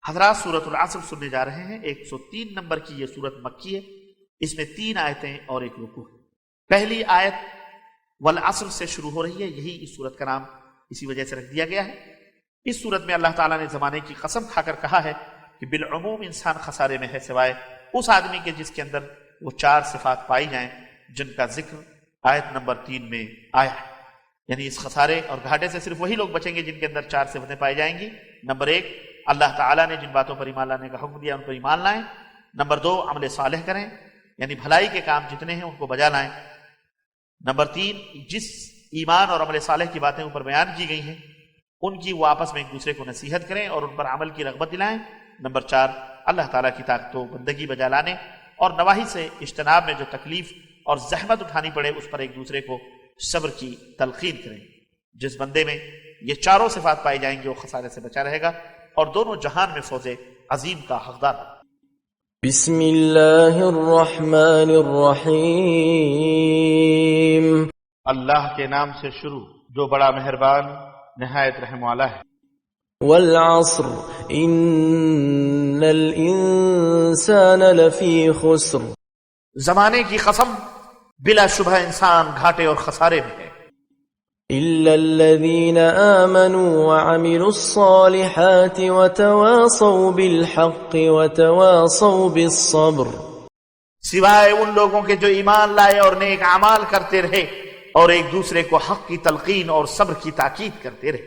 حضرات سورۃ العصر سننے جا رہے ہیں۔ 103 نمبر کی یہ سورت مکی ہے، اس میں 3 آیتیں اور 1 رکوع ہے۔ پہلی آیت والعصر سے شروع ہو رہی ہے، یہی اس سورت کا نام اسی وجہ سے رکھ دیا گیا ہے۔ اس سورت میں اللہ تعالیٰ نے زمانے کی قسم کھا کر کہا ہے کہ بالعموم انسان خسارے میں ہے سوائے اس آدمی کے جس کے اندر وہ 4 صفات پائی جائیں جن کا ذکر آیت نمبر 3 میں آیا ہے۔ یعنی اس خسارے اور گھاٹے سے صرف وہی لوگ بچیں گے جن کے اندر 4 صفتیں پائی جائیں گی۔ نمبر 1، اللہ تعالیٰ نے جن باتوں پر ایمان لانے کا حکم دیا ان پر ایمان لائیں۔ نمبر 2، عمل صالح کریں، یعنی بھلائی کے کام جتنے ہیں ان کو بجا لائیں۔ نمبر 3، جس ایمان اور عمل صالح کی باتیں اوپر بیان کی گئی ہیں ان کی وہ آپس میں ایک دوسرے کو نصیحت کریں اور ان پر عمل کی رغبت دلائیں۔ نمبر 4، اللہ تعالیٰ کی طاقت و بندگی بجا لانے اور نواہی سے اجتناب میں جو تکلیف اور زحمت اٹھانی پڑے اس پر ایک دوسرے کو صبر کی تلقین کریں۔ جس بندے میں یہ 4 صفات پائی جائیں گے وہ خسارے سے بچا رہے گا اور دونوں جہان میں فوز عظیم کا حقدار ہے۔ بسم اللہ الرحمن الرحیم۔ اللہ کے نام سے شروع جو بڑا مہربان نہایت رحم والا ہے۔ والعصر ان الانسان لفی خسر۔ زمانے کی قسم، بلا شبہ انسان گھاٹے اور خسارے میں ہے، الا الذین آمنوا وعملوا الصالحات وتواصوا بالحق وتواصوا بالصبر۔ سوائے ان لوگوں کے جو ایمان لائے اور نیک اعمال کرتے رہے اور ایک دوسرے کو حق کی تلقین اور صبر کی تاکید کرتے رہے۔